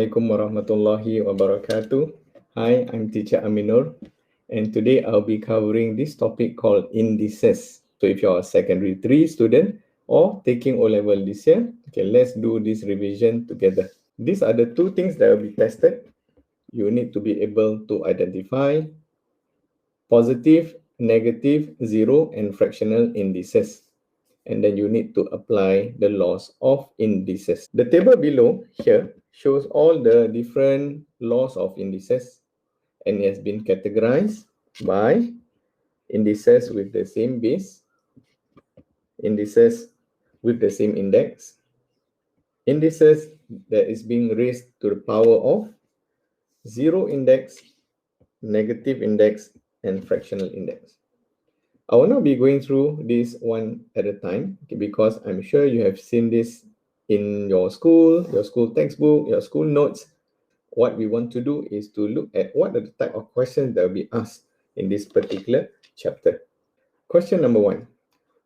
Assalamualaikum warahmatullahi wabarakatuh. Hi, I'm teacher Aminur, and today I'll be covering this topic called indices. So if you're a secondary 3 student or taking O-level this year, okay, let's do this revision together. These are the two things that will be tested. You need to be able to identify positive, negative, zero, and fractional indices. And then you need to apply the laws of indices. The table below here shows all the different laws of indices, and it has been categorized by indices with the same base, indices with the same index, indices that is being raised to the power of zero index, negative index, and fractional index. I will not be going through this one at a time, okay, because I'm sure you have seen this in your school textbook, your school notes. What we want to do is to look at what are the type of questions that will be asked in this particular chapter. Question number 1.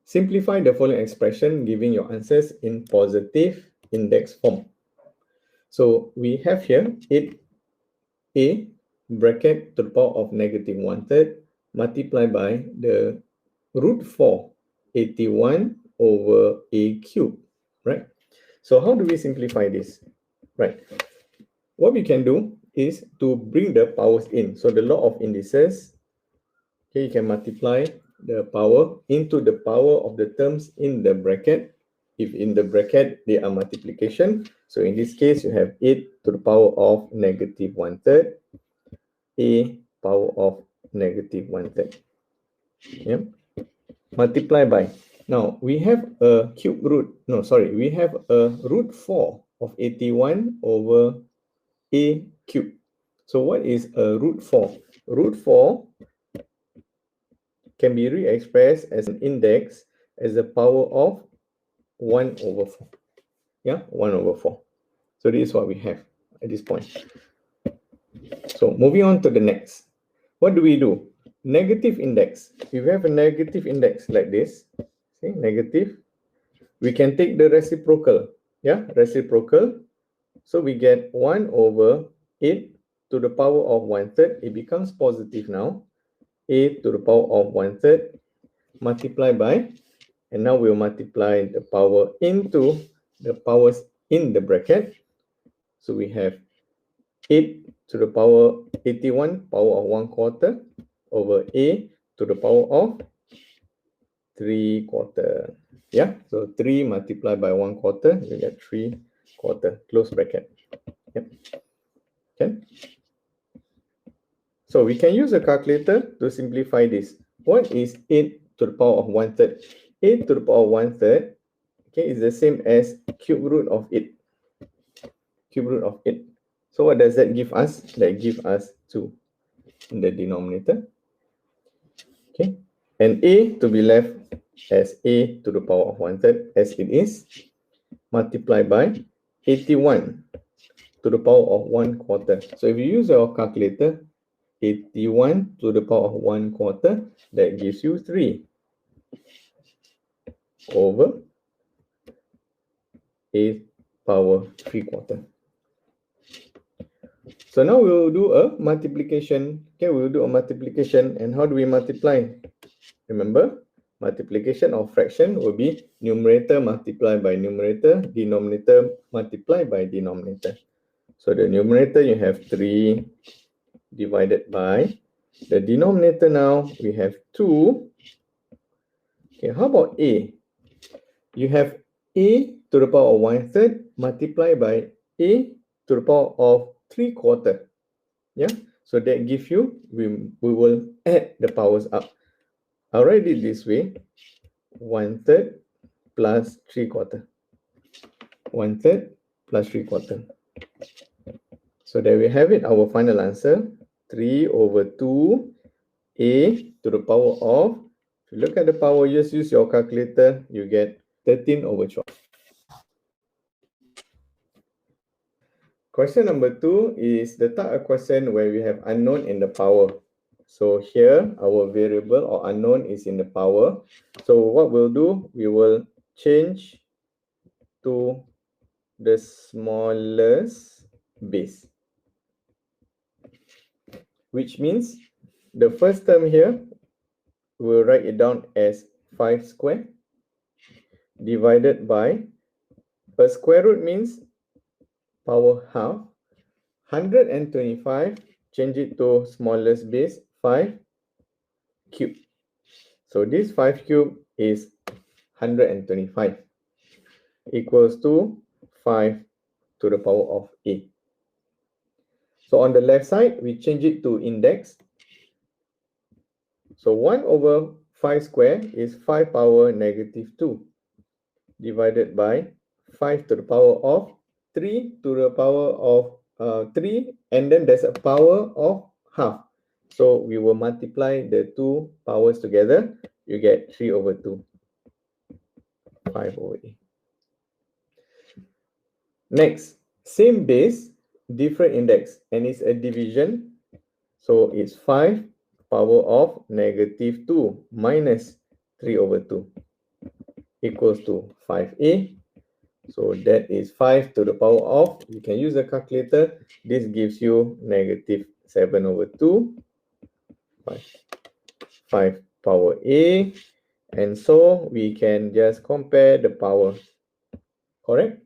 Simplify the following expression, giving your answers in positive index form. So we have here 8a bracket to the power of negative 1/3 multiplied by the root 4 81 over a cube, right? So how do we simplify this? Right. What we can do is to bring the powers in. So the law of indices, okay, you can multiply the power into the power of the terms in the bracket. If in the bracket they are multiplication, so in this case you have 8 to the power of negative 1/3, a power of negative 1/3. Yeah. Multiply by. Now we have a cube root. No, sorry, we have a root 4 of 81 over a cube. So what is a root 4? Root 4 can be re-expressed as an index as the power of 1 over 4. Yeah, 1 over 4. So this is what we have at this point. So moving on to the next. What do we do? Negative index. If we have a negative index like this, see, negative, we can take the reciprocal. Yeah, reciprocal. So we get 1 over 8 to the power of 1/3. It becomes positive now. A to the power of 1/3 multiplied by, and now we'll multiply the power into the powers in the bracket. So we have 8 to the power 81 power of 1/4 over a to the power of 3/4. Yeah, so 3 multiplied by 1/4, you get 3/4, close bracket. Yep. Okay. So we can use a calculator to simplify this. What is 8 to the power of 1/3? 8 to the power of 1/3, okay, is the same as cube root of 8. Cube root of 8. So what does that give us? That gives us 2 in the denominator. Okay. And a to be left as a to the power of 1/3 as it is, multiplied by 81 to the power of 1/4. So if you use your calculator, 81 to the power of 1/4, that gives you 3 over a power 3/4. So now we'll do a multiplication. Okay, we'll do a multiplication. And how do we multiply? Remember, multiplication of fraction will be numerator multiplied by numerator, denominator multiplied by denominator. So the numerator, you have 3 divided by the denominator. Now we have 2. Okay, how about a? You have a to the power of 1/3 multiplied by a to the power of 3/4. Yeah, so that gives you, we will add the powers up. I'll write it this way: 1/3 plus 3/4. 1/3 plus 3/4. So there we have it, our final answer, 3 over 2 a to the power of, if you look at the power, just use your calculator, you get 13 over 12. Question number 2 is the type of question where we have unknown in the power. So here, our variable or unknown is in the power. So what we'll do, we will change to the smallest base. Which means the first term here, we'll write it down as 5 square divided by, a square root means power half. 125, change it to smallest base, 5 cube. So this 5 cube is 125 equals to 5 to the power of a. So on the left side, we change it to index. So 1 over 5 square is 5 power negative 2 divided by 5 to the power of 3 to the power of 3, and then there's a power of half. So we will multiply the two powers together. You get 3 over 2, 5 over a. Next, same base, different index, and it's a division. So it's 5 power of negative 2 minus 3 over 2 equals to 5a. So that is 5 to the power of, you can use a calculator. This gives you negative 7 over 2, 5 power a. And so we can just compare the power, correct?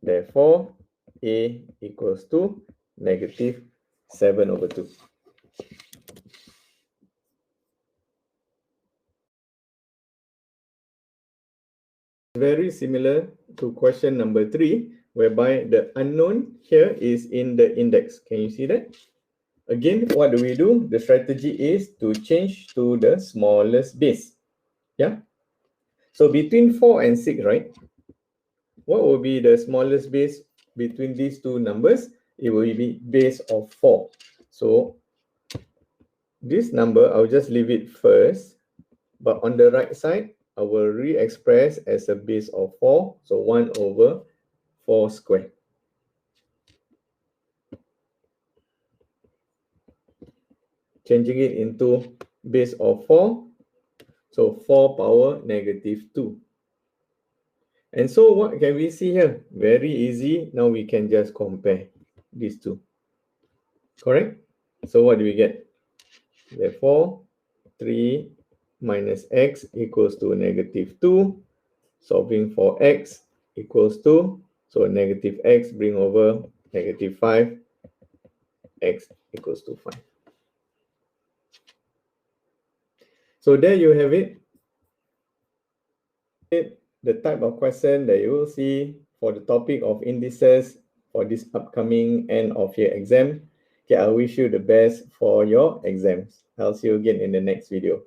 Therefore, a equals to negative 7 over 2. Very similar to question number 3, whereby the unknown here is in the index. Can you see that? Again, what do we do? The strategy is to change to the smallest base. Yeah. So between 4 and 6, right? What will be the smallest base between these two numbers? It will be base of 4. So this number, I'll just leave it first. But on the right side, I will re-express as a base of 4. So 1 over 4 squared. Changing it into base of 4. So 4 power negative 2. And so what can we see here? Very easy. Now we can just compare these two. Correct? So what do we get? Therefore, 3 minus x equals to negative 2. Solving for x equals to, so negative x bring over negative 5. X equals to 5. So there you have it. The type of question that you will see for the topic of indices for this upcoming end of year exam. Okay, I wish you the best for your exams. I'll see you again in the next video.